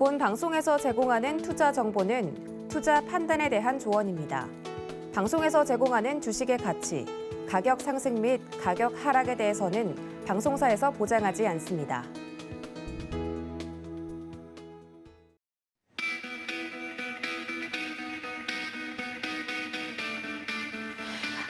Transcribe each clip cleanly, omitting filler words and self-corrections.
본 방송에서 제공하는 투자 정보는 투자 판단에 대한 조언입니다. 방송에서 제공하는 주식의 가치, 가격 상승 및 가격 하락에 대해서는 방송사에서 보장하지 않습니다.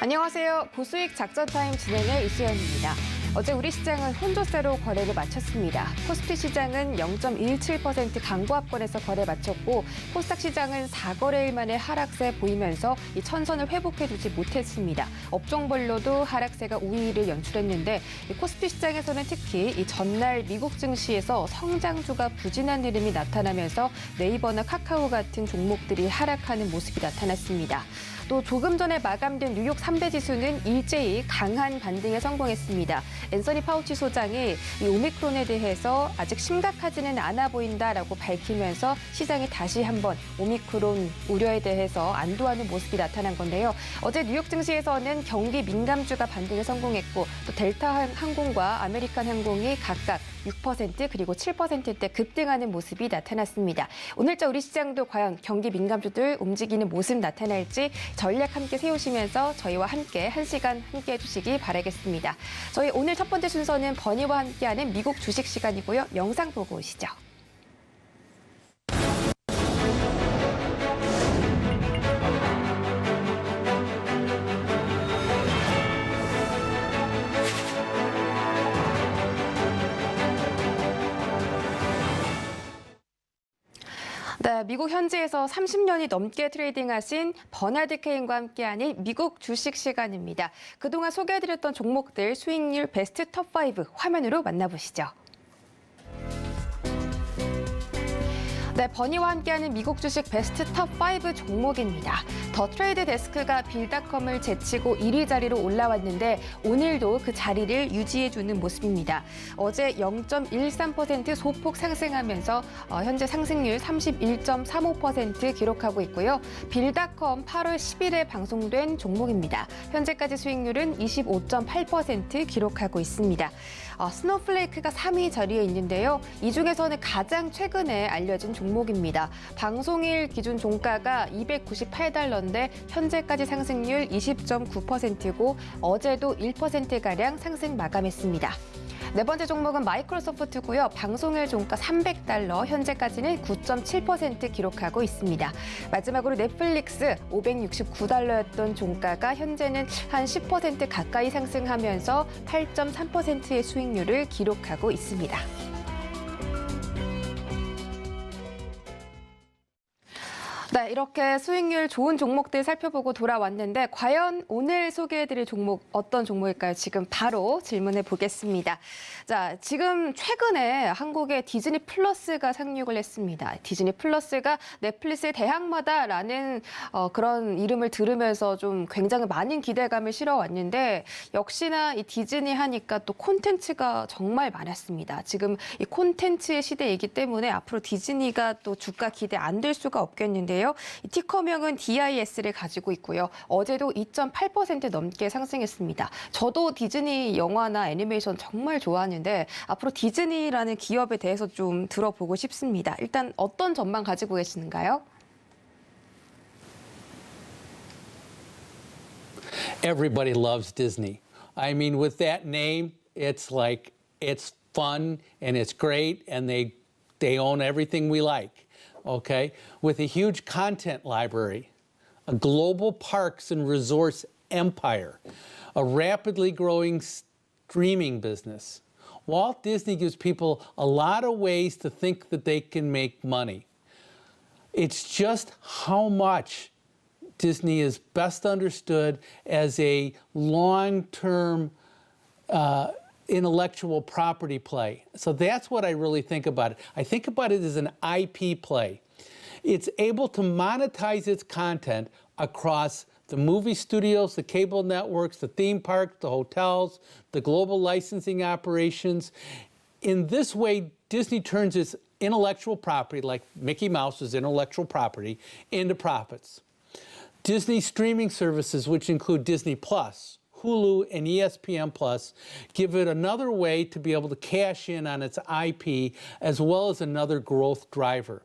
안녕하세요. 고수익 작전타임 진행의 이수연입니다. 어제 우리 시장은 혼조세로 거래를 마쳤습니다. 코스피 시장은 0.17% 강보합권에서 거래 마쳤고 코스닥 시장은 4거래일 만에 하락세 보이면서 이 천선을 회복해두지 못했습니다. 업종별로도 하락세가 우위를 연출했는데 코스피 시장에서는 특히 이 전날 미국 증시에서 성장주가 부진한 흐름이 나타나면서 네이버나 카카오 같은 종목들이 하락하는 모습이 나타났습니다. 또 조금 전에 마감된 뉴욕 3대 지수는 일제히 강한 반등에 성공했습니다. 앤서니 파우치 소장이 이 오미크론에 대해서 아직 심각하지는 않아 보인다라고 밝히면서 시장이 다시 한번 오미크론 우려에 대해서 안도하는 모습이 나타난 건데요. 어제 뉴욕 증시에서는 경기 민감주가 반등에 성공했고 또 델타 항공과 아메리칸 항공이 각각 6% 그리고 7%대 급등하는 모습이 나타났습니다. 오늘자 우리 시장도 과연 경기 민감주들 움직이는 모습 나타날지 전략 함께 세우시면서 저희와 함께 1시간 함께 해주시기 바라겠습니다. 저희 오늘 첫 번째 순서는 버니와 함께하는 미국 주식 시간이고요. 영상 보고 오시죠. 네, 미국 현지에서 30년이 넘게 트레이딩하신 버나드 케인과 함께하는 미국 주식 시간입니다. 그동안 소개해드렸던 종목들 수익률 베스트 톱5 화면으로 만나보시죠. 네, 버니와 함께하는 미국 주식 베스트 톱5 종목입니다. 더 트레이드 데스크가 빌닷컴을 제치고 1위 자리로 올라왔는데 오늘도 그 자리를 유지해주는 모습입니다. 어제 0.13% 소폭 상승하면서 현재 상승률 31.35% 기록하고 있고요. 빌닷컴 8월 10일에 방송된 종목입니다. 현재까지 수익률은 25.8% 기록하고 있습니다. 스노플레이크가 3위 자리에 있는데요. 이 중에서는 가장 최근에 알려진 종목입니다. 방송일 기준 종가가 $298인데 현재까지 상승률 20.9%고 어제도 1%가량 상승 마감했습니다. 네 번째 종목은 마이크로소프트고요. 방송일 종가 $300, 현재까지는 9.7% 기록하고 있습니다. 마지막으로 넷플릭스 $569였던 종가가 현재는 한 10% 가까이 상승하면서 8.3%의 수익률을 기록하고 있습니다. 네, 이렇게 수익률 좋은 종목들 살펴보고 돌아왔는데 과연 오늘 소개해드릴 종목 어떤 종목일까요? 지금 바로 질문해 보겠습니다. 자, 지금 최근에 한국의 디즈니 플러스가 상륙을 했습니다. 디즈니 플러스가 넷플릭스의 대항마다라는 그런 이름을 들으면서 좀 굉장히 많은 기대감을 실어왔는데 역시나 이 디즈니 하니까 또 콘텐츠가 정말 많았습니다. 지금 이 콘텐츠의 시대이기 때문에 앞으로 디즈니가 또 주가 기대 안 될 수가 없겠는데요. 티커명은 DIS를 가지고 있고요. 어제도 2.8% 넘게 상승했습니다. 저도 디즈니 영화나 애니메이션 정말 좋아하는데 앞으로 디즈니라는 기업에 대해서 좀 들어보고 싶습니다. 일단 어떤 전망 가지고 계시는가요? Everybody loves Disney. I mean, with that name, it's like it's fun and it's great and they own everything we like. Okay, with a huge content library, a global parks and resorts empire, a rapidly growing streaming business. Walt Disney gives people a lot of ways to think that they can make money. It's just how much Disney is best understood as a long-term intellectual property play. So that's what I really think about it. I think about it as an IP play. It's able to monetize its content across the movie studios, the cable networks, the theme parks, the hotels, the global licensing operations. In this way, Disney turns its intellectual property, like Mickey Mouse's intellectual property, into profits. Disney streaming services, which include Disney Plus, Hulu, and ESPN Plus, give it another way to be able to cash in on its IP as well as another growth driver.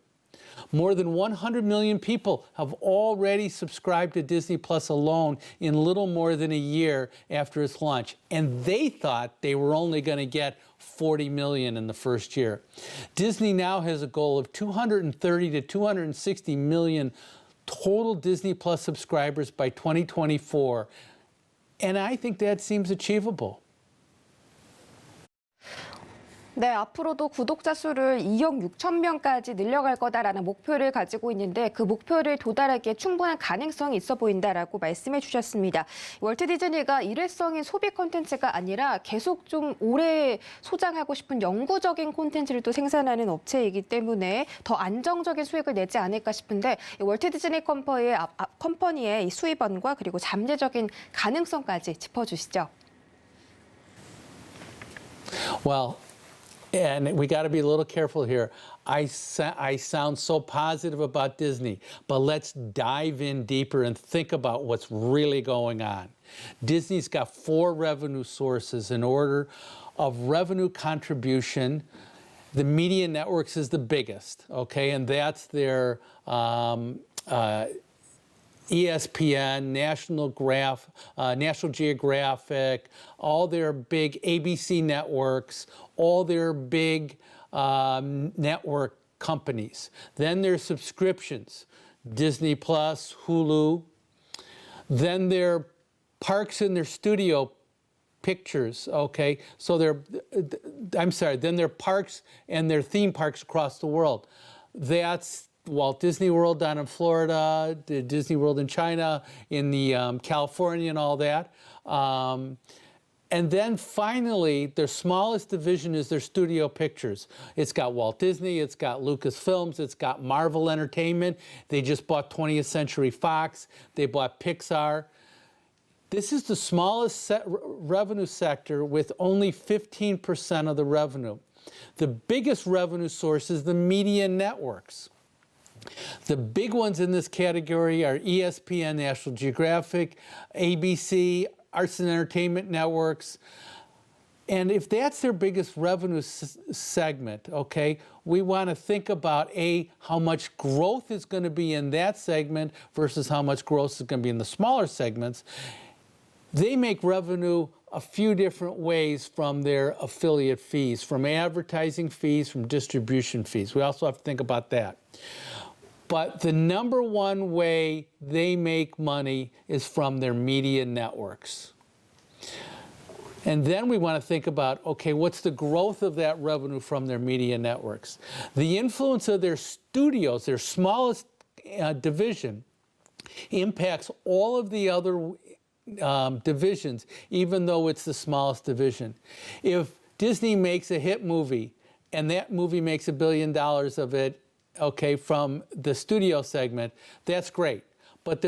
More than 100 million people have already subscribed to Disney Plus alone in little more than a year after its launch. And they thought they were only going to get 40 million in the first year. Disney now has a goal of 230 to 260 million total Disney Plus subscribers by 2024. And I think that seems achievable. 네, 앞으로도 구독자 수를 2억 6천 명까지 늘려갈 거다라는 목표를 가지고 있는데 그 목표를 도달하기에 충분한 가능성이 있어 보인다라고 말씀해 주셨습니다. 월트 디즈니가 일회성인 소비 콘텐츠가 아니라 계속 좀 오래 소장하고 싶은 영구적인 콘텐츠를 또 생산하는 업체이기 때문에 더 안정적인 수익을 내지 않을까 싶은데 월트 디즈니 컴퍼니의 이 수입원과 그리고 잠재적인 가능성까지 짚어주시죠. Well, and we got to be a little careful here. I sound so positive about Disney, but let's dive in deeper and think about what's really going on. Disney's got 4 revenue sources in order of revenue contribution. The media networks is the biggest, okay, and that's their ESPN, National Geographic, all their big ABC networks, all their big network companies. Then their subscriptions, Disney Plus, Hulu. Then their parks and their studio pictures, okay? So then their parks and their theme parks across the world. That's Walt Disney World down in Florida, the Disney World in China, in the California and all that. And then finally, their smallest division is their studio pictures. It's got Walt Disney, it's got Lucasfilms, it's got Marvel Entertainment. They just bought 20th Century Fox. They bought Pixar. This is the smallest revenue sector with only 15% of the revenue. The biggest revenue source is the media networks. The big ones in this category are ESPN, National Geographic, ABC, Arts and Entertainment Networks. And if that's their biggest revenue segment, okay, we want to think about how much growth is going to be in that segment versus how much growth is going to be in the smaller segments. They make revenue a few different ways from their affiliate fees, from advertising fees, from distribution fees. We also have to think about that. But the number one way they make money is from their media networks. And then we want to think about, okay, what's the growth of that revenue from their media networks? The influence of their studios, their smallest division, impacts all of the other divisions, even though it's the smallest division. If Disney makes a hit movie and that movie makes $1 billion of it, okay, from the studio segment, that's great. But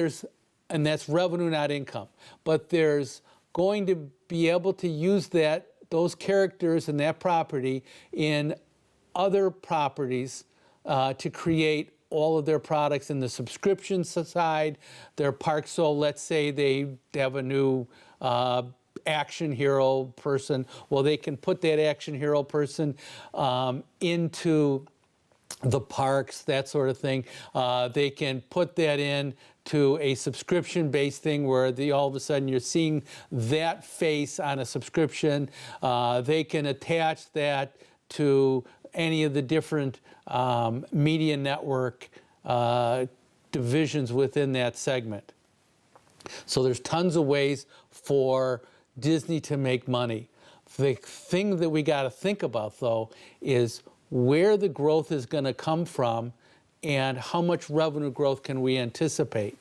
and that's revenue, not income. But there's going to be able to use those characters and that property in other properties to create all of their products in the subscription side, their parks. So let's say they have a new action hero person. Well, they can put that action hero person into the parks, that sort of thing. They can put that in to a subscription-based thing where all of a sudden you're seeing that face on a subscription. They can attach that to any of the different media network divisions within that segment. So there's tons of ways for Disney to make money. The thing that we got to think about, though, is where the growth is going to come from and how much revenue growth can we anticipate.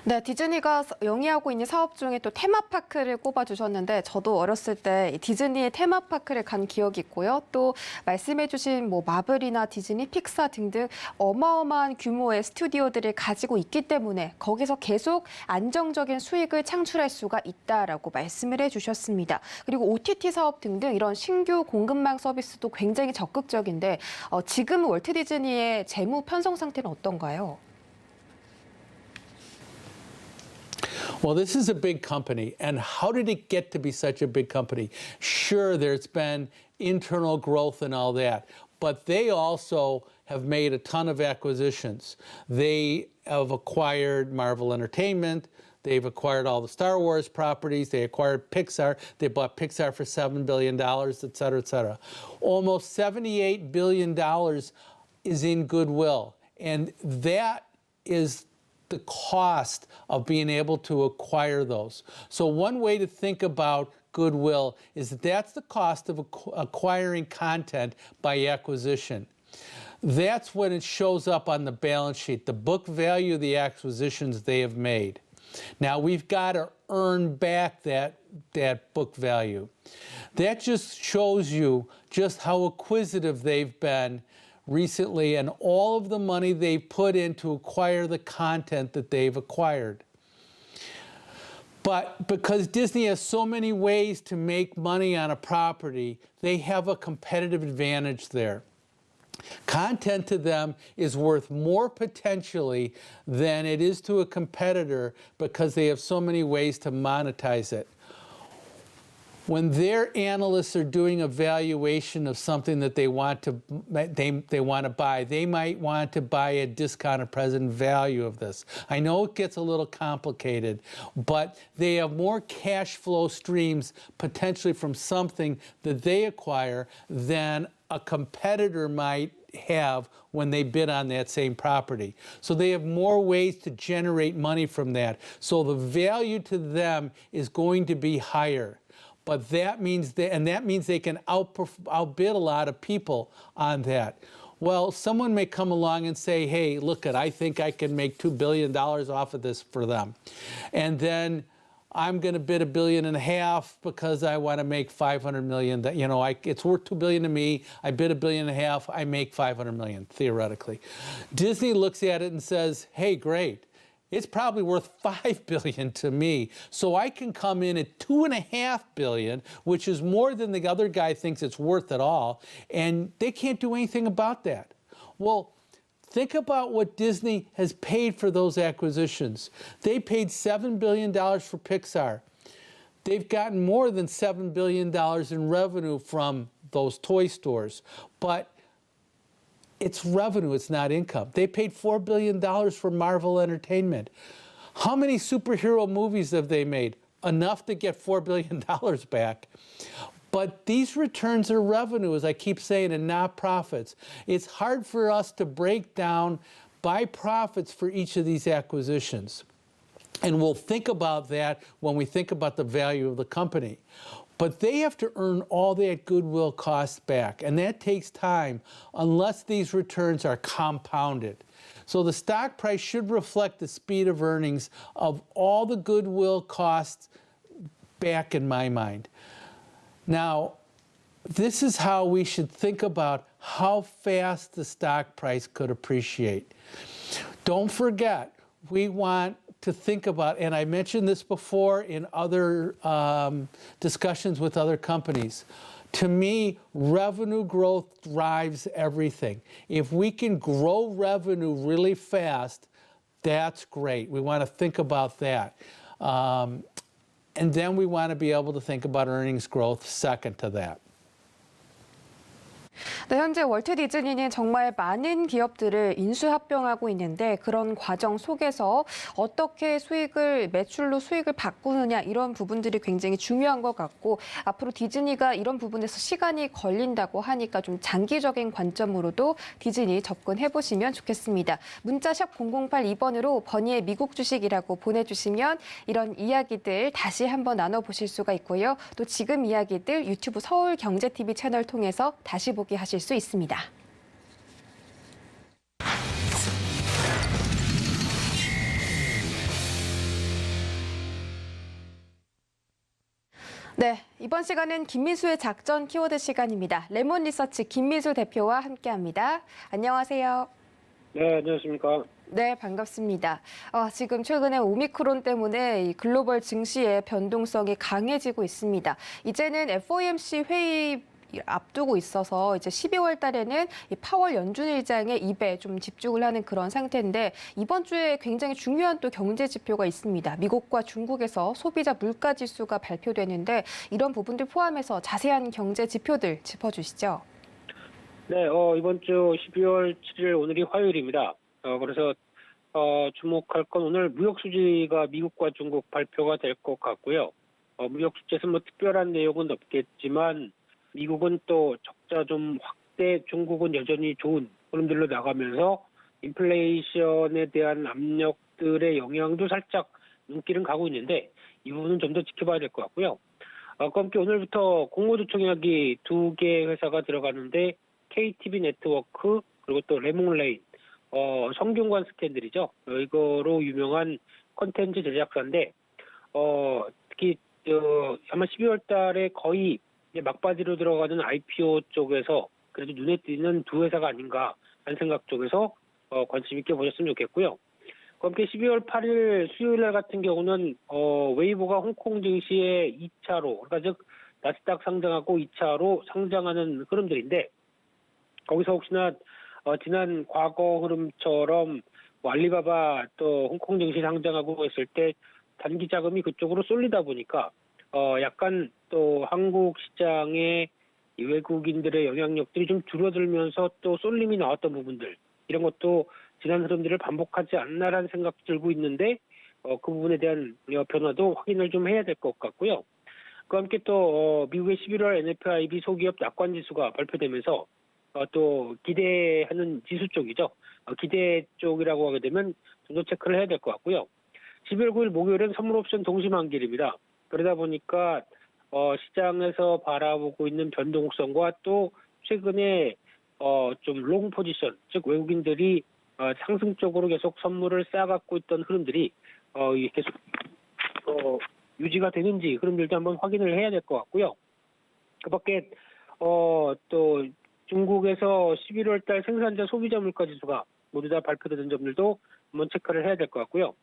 네, 디즈니가 영위하고 있는 사업 중에 또 테마파크를 꼽아주셨는데 저도 어렸을 때 디즈니의 테마파크를 간 기억이 있고요. 또 말씀해주신 마블이나 디즈니, 픽사 등등 어마어마한 규모의 스튜디오들을 가지고 있기 때문에 거기서 계속 안정적인 수익을 창출할 수가 있다라고 말씀을 해주셨습니다. 그리고 OTT 사업 등등 이런 신규 공급망 서비스도 굉장히 적극적인데 지금 월트 디즈니의 재무 편성 상태는 어떤가요? Well, this is a big company, and how did it get to be such a big company? Sure, there's been internal growth and all that, but they also have made a ton of acquisitions. They have acquired Marvel Entertainment. They've acquired all the Star Wars properties. They acquired Pixar. They bought Pixar for $7 billion, et cetera, et cetera. Almost $78 billion is in goodwill. And that is the cost of being able to acquire those. So one way to think about goodwill is that that's the cost of acquiring content by acquisition. That's when it shows up on the balance sheet, the book value of the acquisitions they have made. Now we've got to earn back that book value. That just shows you just how acquisitive they've been recently and all of the money they've put in to acquire the content that they've acquired. But because Disney has so many ways to make money on a property, they have a competitive advantage there. Content to them is worth more potentially than it is to a competitor because they have so many ways to monetize it. When their analysts are doing a valuation of something that they want to buy, they might want to buy a discounted present value of this. I know it gets a little complicated, but they have more cash flow streams potentially from something that they acquire than a competitor might have when they bid on that same property. So they have more ways to generate money from that. So the value to them is going to be higher. But that means they can outbid a lot of people on that. Well, someone may come along and say, hey, look, I think I can make $2 billion off of this for them. And then I'm going to bid $1.5 billion because I want to make $500 million. It's worth $2 billion to me. I bid $1.5 billion. I make $500 million, theoretically. Disney looks at it and says, hey, great. It's probably worth $5 billion to me. So I can come in at $2.5 billion, which is more than the other guy thinks it's worth at all. And they can't do anything about that. Well, think about what Disney has paid for those acquisitions. They paid $7 billion for Pixar. They've gotten more than $7 billion in revenue from those toy stores. But it's revenue, it's not income. They paid $4 billion for Marvel Entertainment. How many superhero movies have they made? Enough to get $4 billion back. But these returns are revenue, as I keep saying, and not profits. It's hard for us to break down by profits for each of these acquisitions. And we'll think about that when we think about the value of the company. But they have to earn all that goodwill costs back, and that takes time unless these returns are compounded. So the stock price should reflect the speed of earnings of all the goodwill costs back, in my mind. Now, this is how we should think about how fast the stock price could appreciate. Don't forget, we want to think about, and I mentioned this before in other discussions with other companies, to me, revenue growth drives everything. If we can grow revenue really fast, that's great. We want to think about that. And then we want to be able to think about earnings growth second to that. 네, 현재 월트 디즈니는 정말 많은 기업들을 인수합병하고 있는데 그런 과정 속에서 어떻게 매출로 수익을 바꾸느냐 이런 부분들이 굉장히 중요한 것 같고 앞으로 디즈니가 이런 부분에서 시간이 걸린다고 하니까 좀 장기적인 관점으로도 디즈니 접근해 보시면 좋겠습니다. 문자 샵 0082번으로 버니의 미국 주식이라고 보내주시면 이런 이야기들 다시 한번 나눠보실 수가 있고요. 또 지금 이야기들 유튜브 서울경제TV 채널 통해서 다시 보기 하실 수 있습니다. 네, 이번 시간은 김미수의 작전 키워드 시간입니다. 레몬 리서치 김미수 대표와 함께합니다. 안녕하세요. 네, 안녕하십니까. 네, 반갑습니다. 지금 최근에 오미크론 때문에 이 글로벌 증시의 변동성이 강해지고 있습니다. 이제는 FOMC 회의 앞두고 있어서 이제 12월 달에는 이 파월 연준의장의 입에 좀 집중을 하는 그런 상태인데 이번 주에 굉장히 중요한 또 경제 지표가 있습니다. 미국과 중국에서 소비자 물가 지수가 발표되는데 이런 부분들 포함해서 자세한 경제 지표들 짚어주시죠. 네, 이번 주 12월 7일 오늘이 화요일입니다. 그래서 주목할 건 오늘 무역 수지가 미국과 중국 발표가 될 것 같고요. 무역 수지에서 뭐 특별한 내용은 없겠지만 미국은 또 적자 좀 확대, 중국은 여전히 좋은 흐름들로 나가면서 인플레이션에 대한 압력들의 영향도 살짝 눈길은 가고 있는데 이 부분은 좀 더 지켜봐야 될 것 같고요. 함께 오늘부터 공모주총약이 2개 회사가 들어가는데 KTB 네트워크 그리고 또 레몽레인 성균관 스캔들이죠. 이거로 유명한 콘텐츠 제작사인데 특히 아마 12월 달에 거의 이제 막바지로 들어가는 IPO 쪽에서 그래도 눈에 띄는 두 회사가 아닌가 하는 생각 쪽에서 관심 있게 보셨으면 좋겠고요. 함께 12월 8일 수요일 날 같은 경우는 웨이보가 홍콩 증시에 2차로 그러니까 즉 나스닥 상장하고 2차로 상장하는 흐름들인데 거기서 혹시나 지난 과거 흐름처럼 뭐 알리바바 또 홍콩 증시 상장하고 했을 때 단기 자금이 그쪽으로 쏠리다 보니까 약간 또 한국 시장의 이 외국인들의 영향력들이 좀 줄어들면서 또 쏠림이 나왔던 부분들 이런 것도 지난 흐름들을 반복하지 않나라는 생각 들고 있는데 그 부분에 대한 변화도 확인을 좀 해야 될 것 같고요. 그와 함께 또 미국의 11월 NFIB 소기업 낙관 지수가 발표되면서 또 기대하는 지수 쪽이죠. 기대 쪽이라고 하게 되면 좀 더 체크를 해야 될 것 같고요. 12월 9일 목요일은 선물옵션 동시만기일입니다. 그러다 보니까 시장에서 바라보고 있는 변동성과 또 최근에 좀 롱 포지션, 즉 외국인들이 상승 쪽으로 계속 선물을 쌓아갖고 있던 흐름들이 계속 유지가 되는지 흐름들도 한번 확인을 해야 될 것 같고요. 그밖에 또 중국에서 11월 달 생산자 소비자 물가 지수가 모두 다 발표되는 점들도 한번 체크를 해야 될 것 같고요.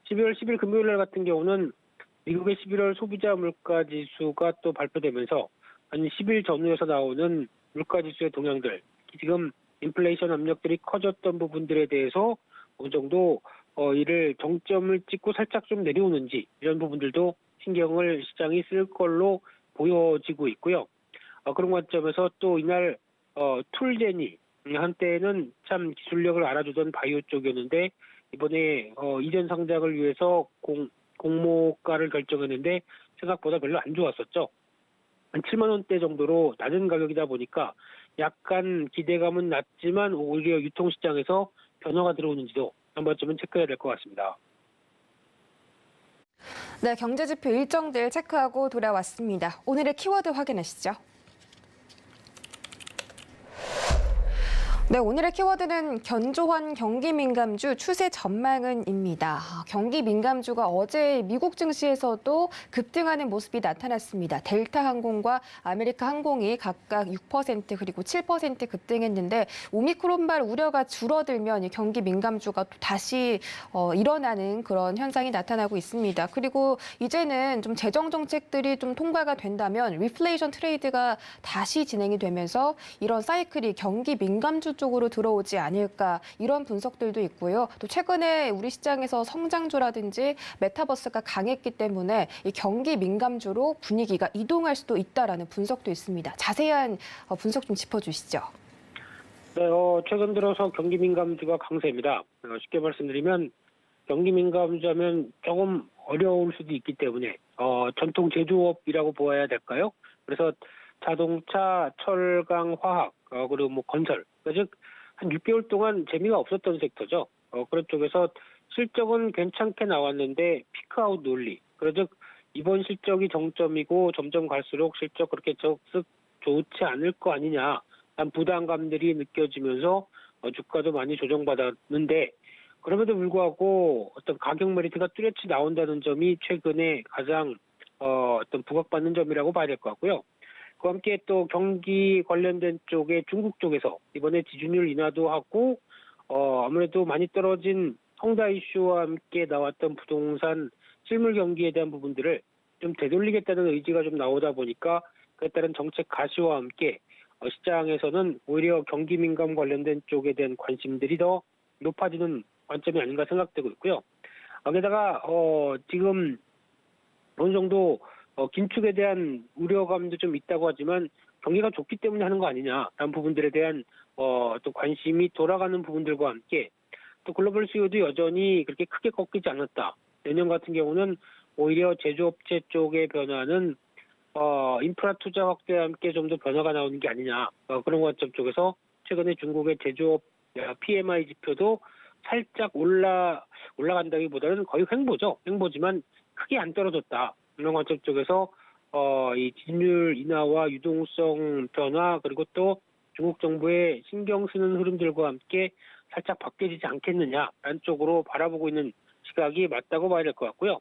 12월 10일 금요일 날 같은 경우는 미국의 11월 소비자 물가 지수가 또 발표되면서 한 10일 전후에서 나오는 물가 지수의 동향들, 지금 인플레이션 압력들이 커졌던 부분들에 대해서 어느 정도 이를 정점을 찍고 살짝 좀 내려오는지 이런 부분들도 신경을 시장이 쓸 걸로 보여지고 있고요. 그런 관점에서 또 이날 툴제니 한때는 참 기술력을 알아주던 바이오 쪽이었는데 이번에 이전 상장을 위해서 공모가를 결정했는데 생각보다 별로 안 좋았었죠. 한 7만 원대 정도로 낮은 가격이다 보니까 약간 기대감은 낮지만 오히려 유통시장에서 변화가 들어오는지도 한 번쯤은 체크해야 될 것 같습니다. 네, 경제지표 일정들 체크하고 돌아왔습니다. 오늘의 키워드 확인하시죠. 네, 오늘의 키워드는 견조한 경기 민감주 추세 전망은입니다. 경기 민감주가 어제 미국 증시에서도 급등하는 모습이 나타났습니다. 델타 항공과 아메리카 항공이 각각 6% 그리고 7% 급등했는데 오미크론발 우려가 줄어들면 이 경기 민감주가 또 다시 일어나는 그런 현상이 나타나고 있습니다. 그리고 이제는 좀 재정 정책들이 좀 통과가 된다면 리플레이션 트레이드가 다시 진행이 되면서 이런 사이클이 경기 민감주 쪽으로 들어오지 않을까 이런 분석들도 있고요. 또 최근에 우리 시장에서 성장주라든지 메타버스가 강했기 때문에 이 경기 민감주로 분위기가 이동할 수도 있다라는 분석도 있습니다. 자세한 분석 좀 짚어주시죠. 네, 최근 들어서 경기 민감주가 강세입니다. 쉽게 말씀드리면 경기 민감주하면 조금 어려울 수도 있기 때문에 전통 제조업이라고 보아야 될까요? 그래서 자동차, 철강, 화학, 그리고 뭐 건설, 즉 한 6개월 동안 재미가 없었던 섹터죠. 그런 쪽에서 실적은 괜찮게 나왔는데 피크아웃 논리, 즉 이번 실적이 정점이고 점점 갈수록 실적 그렇게 쓱 좋지 않을 거 아니냐 한 부담감들이 느껴지면서 주가도 많이 조정받았는데 그럼에도 불구하고 어떤 가격 메리트가 뚜렷이 나온다는 점이 최근에 가장 어떤 부각받는 점이라고 봐야 될 것 같고요. 그와 함께 또 경기 관련된 쪽에 중국 쪽에서 이번에 지준율 인하도 하고 아무래도 많이 떨어진 헝다 이슈와 함께 나왔던 부동산 실물 경기에 대한 부분들을 좀 되돌리겠다는 의지가 좀 나오다 보니까 그에 따른 정책 가시와 함께 시장에서는 오히려 경기 민감 관련된 쪽에 대한 관심들이 더 높아지는 관점이 아닌가 생각되고 있고요. 게다가 지금 어느 정도 긴축에 대한 우려감도 좀 있다고 하지만 경기가 좋기 때문에 하는 거 아니냐라는 부분들에 대한 또 관심이 돌아가는 부분들과 함께 또 글로벌 수요도 여전히 그렇게 크게 꺾이지 않았다. 내년 같은 경우는 오히려 제조업체 쪽의 변화는 인프라 투자 확대와 함께 좀 더 변화가 나오는 게 아니냐. 그런 관점 쪽에서 최근에 중국의 제조업 PMI 지표도 살짝 올라간다기보다는 거의 횡보죠. 횡보지만 크게 안 떨어졌다. 이런 관점 쪽에서 이 지진율 인하와 유동성 변화 그리고 또 중국 정부의 신경 쓰는 흐름들과 함께 살짝 바뀌어지지 않겠느냐라는 쪽으로 바라보고 있는 시각이 맞다고 봐야 될 것 같고요.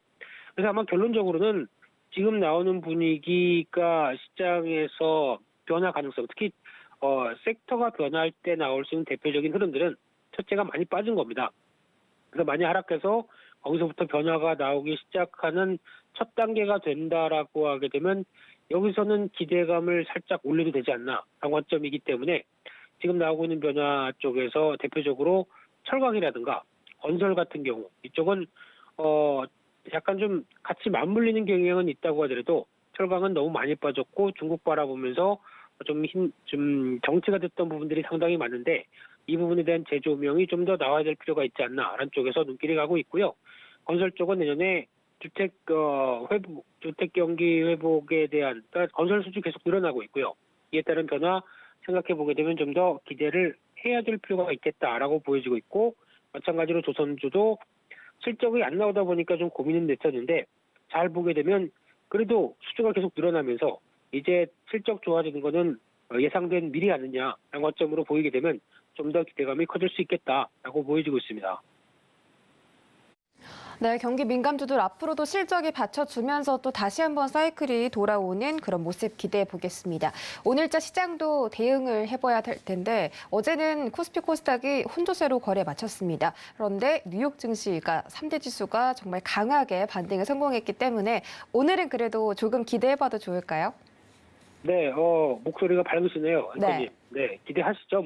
그래서 아마 결론적으로는 지금 나오는 분위기가 시장에서 변화 가능성, 특히 섹터가 변화할 때 나올 수 있는 대표적인 흐름들은 첫째가 많이 빠진 겁니다. 그래서 많이 하락해서 거기서부터 변화가 나오기 시작하는 첫 단계가 된다라고 하게 되면 여기서는 기대감을 살짝 올려도 되지 않나 라는 관점이기 때문에 지금 나오고 있는 변화 쪽에서 대표적으로 철강이라든가 건설 같은 경우 이쪽은 약간 좀 같이 맞물리는 경향은 있다고 하더라도 철강은 너무 많이 빠졌고 중국 바라보면서 좀 정체가 됐던 부분들이 상당히 많은데 이 부분에 대한 재조명이 좀 더 나와야 될 필요가 있지 않나라는 쪽에서 눈길이 가고 있고요. 건설 쪽은 내년에 주택 경기 회복에 대한 그러니까 건설 수주 계속 늘어나고 있고요. 이에 따른 변화 생각해 보게 되면 좀 더 기대를 해야 될 필요가 있겠다라고 보여지고 있고 마찬가지로 조선주도 실적이 안 나오다 보니까 좀 고민은 됐었는데 잘 보게 되면 그래도 수주가 계속 늘어나면서 이제 실적 좋아지는 거는 예상된 미리 아니냐라는 관점으로 보이게 되면 좀 더 기대감이 커질 수 있겠다라고 보여지고 있습니다. 네, 경기 민감주들 앞으로도 실적이 받쳐주면서 또 다시 한번 사이클이 돌아오는 그런 모습 기대해 보겠습니다. 오늘자 시장도 대응을 해봐야 될 텐데 어제는 코스피 코스닥이 혼조세로 거래 마쳤습니다. 그런데 뉴욕 증시가 3대 지수가 정말 강하게 반등에 성공했기 때문에 오늘은 그래도 조금 기대해봐도 좋을까요? 네, 목소리가 밝으시네요. 네. 네, 기대하시죠.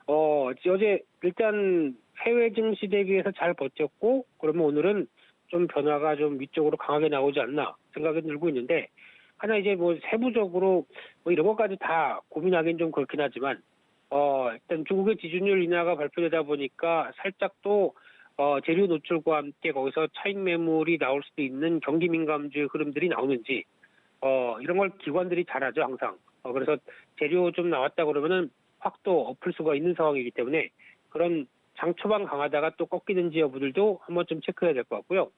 어제 일단 해외 증시 대비해서 잘 버텼고 그러면 오늘은 좀 변화가 좀 위쪽으로 강하게 나오지 않나 생각이 들고 있는데 하나 이제 세부적으로 이런 것까지 다 고민하기는 좀 그렇긴 하지만 일단 중국의 지준율 인하가 발표되다 보니까 살짝 또 재료 노출과 함께 거기서 차익 매물이 나올 수도 있는 경기 민감주의 흐름들이 나오는지 이런 걸 기관들이 잘하죠 항상. 그래서 재료 좀 나왔다 그러면은 확 또 엎을 수가 있는 상황이기 때문에 그런 장 초반 강하다가 또 꺾이는지 여부들도 한번 좀 체크해야 될 것 같고요.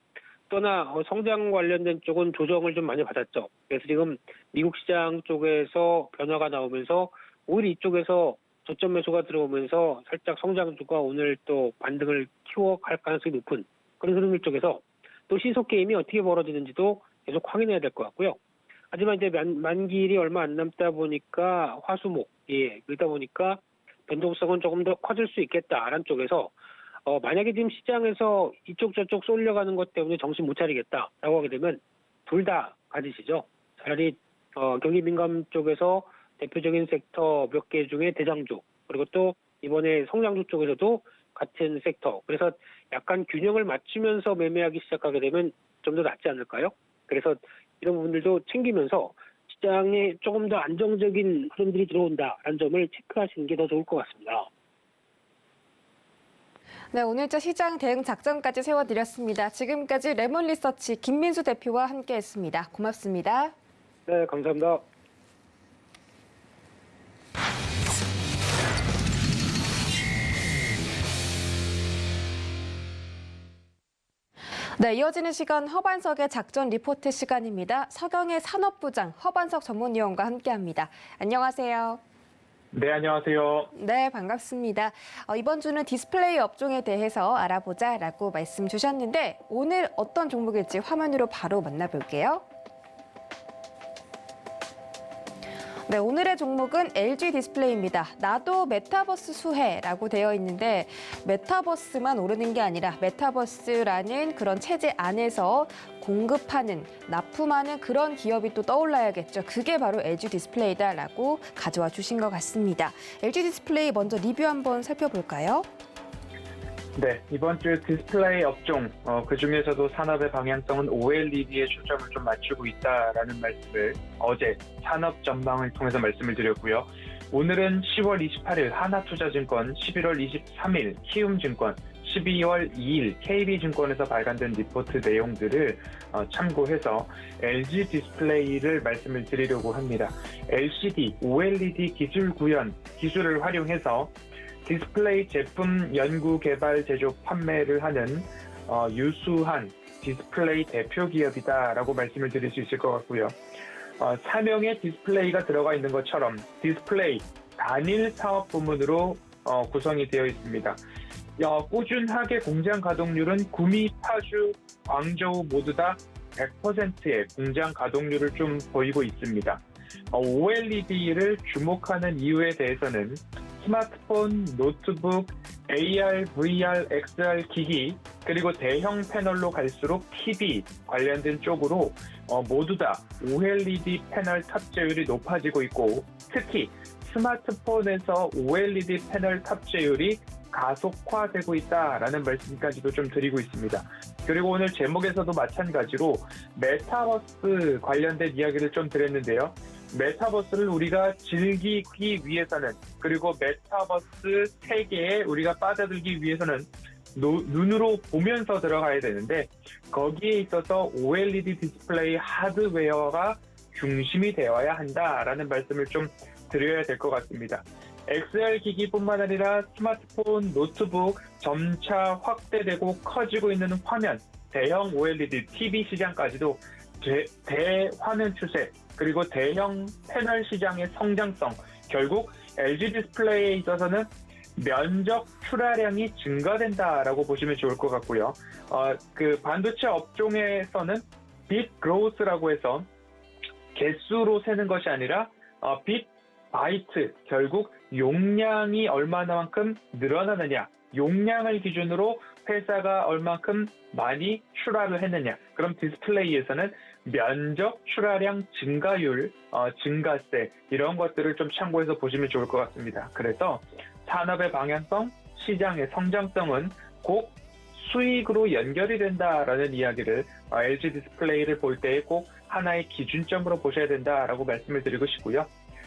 또나 성장 관련된 쪽은 조정을 좀 많이 받았죠. 그래서 지금 미국 시장 쪽에서 변화가 나오면서 오히려 이쪽에서 저점 매수가 들어오면서 살짝 성장주가 오늘 또 반등을 키워갈 가능성이 높은 그런 흐름들 쪽에서 또 시속 게임이 어떻게 벌어지는지도 계속 확인해야 될 것 같고요. 하지만 이제 만기일이 얼마 안 남다 보니까 화수목, 그러다 보니까 변동성은 조금 더 커질 수 있겠다라는 쪽에서 만약에 지금 시장에서 이쪽 저쪽 쏠려가는 것 때문에 정신 못 차리겠다라고 하게 되면 둘 다 가지시죠. 차라리 경기 민감 쪽에서 대표적인 섹터 몇 개 중에 대장주 그리고 또 이번에 성장주 쪽에서도 같은 섹터 그래서 약간 균형을 맞추면서 매매하기 시작하게 되면 좀 더 낫지 않을까요? 그래서 이런 부분들도 챙기면서 시장에 조금 더 안정적인 흐름들이 들어온다라는 점을 체크하시는 게 더 좋을 것 같습니다. 네, 오늘자 시장 대응 작전까지 세워드렸습니다. 지금까지 레몬리서치 김민수 대표와 함께했습니다. 고맙습니다. 네, 감사합니다. 네, 이어지는 시간 허반석의 작전 리포트 시간입니다. 서경의 산업부장 허반석 전문위원과 함께합니다. 안녕하세요. 네, 안녕하세요. 네, 반갑습니다. 이번 주는 디스플레이 업종에 대해서 알아보자라고 말씀 주셨는데 오늘 어떤 종목일지 화면으로 바로 만나볼게요. 네, 오늘의 종목은 LG 디스플레이입니다. 나도 메타버스 수혜라고 되어 있는데 메타버스만 오르는 게 아니라 메타버스라는 그런 체제 안에서 공급하는, 납품하는 그런 기업이 또 떠올라야겠죠. 그게 바로 LG 디스플레이다라고 가져와 주신 것 같습니다. LG 디스플레이 먼저 리뷰 한번 살펴볼까요? 네, 이번 주 디스플레이 업종, 그 중에서도 산업의 방향성은 OLED에 초점을 좀 맞추고 있다라는 말씀을 어제 산업 전망을 통해서 말씀을 드렸고요. 오늘은 10월 28일 하나투자증권, 11월 23일 키움증권, 12월 2일 KB증권에서 발간된 리포트 내용들을 참고해서 LG 디스플레이를 말씀을 드리려고 합니다. LCD, OLED 기술 구현, 기술을 활용해서 디스플레이 제품 연구, 개발, 제조, 판매를 하는 유수한 디스플레이 대표 기업이다라고 말씀을 드릴 수 있을 것 같고요. 사명에 디스플레이가 들어가 있는 것처럼 디스플레이 단일 사업 부문으로 구성이 되어 있습니다. 꾸준하게 공장 가동률은 구미, 파주, 광저우 모두 다 100%의 공장 가동률을 좀 보이고 있습니다. OLED를 주목하는 이유에 대해서는 스마트폰, 노트북, AR, VR, XR 기기, 그리고 대형 패널로 갈수록 TV 관련된 쪽으로 모두 다 OLED 패널 탑재율이 높아지고 있고, 특히 스마트폰에서 OLED 패널 탑재율이 가속화되고 있다라는 말씀까지도 좀 드리고 있습니다. 그리고 오늘 제목에서도 마찬가지로 메타버스 관련된 이야기를 좀 드렸는데요. 메타버스를 우리가 즐기기 위해서는, 그리고 메타버스 세계에 우리가 빠져들기 위해서는 눈으로 보면서 들어가야 되는데, 거기에 있어서 OLED 디스플레이 하드웨어가 중심이 되어야 한다라는 말씀을 좀 드려야 될 것 같습니다. XR 기기뿐만 아니라 스마트폰, 노트북 점차 확대되고 커지고 있는 화면, 대형 OLED TV 시장까지도 대화면 추세, 그리고 대형 패널 시장의 성장성, 결국 LG 디스플레이에 있어서는 면적 출하량이 증가된다라고 보시면 좋을 것 같고요. 그 반도체 업종에서는 빗 그로우스라고 해서 개수로 세는 것이 아니라 빗 바이트, 결국 용량이 얼마나만큼 늘어나느냐, 용량을 기준으로 회사가 얼만큼 많이 출하를 했느냐. 그럼 디스플레이에서는 면적 출하량 증가율, 증가세, 이런 것들을 좀 참고해서 보시면 좋을 것 같습니다. 그래서 산업의 방향성, 시장의 성장성은 꼭 수익으로 연결이 된다라는 이야기를 LG 디스플레이를 볼 때 꼭 하나의 기준점으로 보셔야 된다라고 말씀을 드리고 싶고요.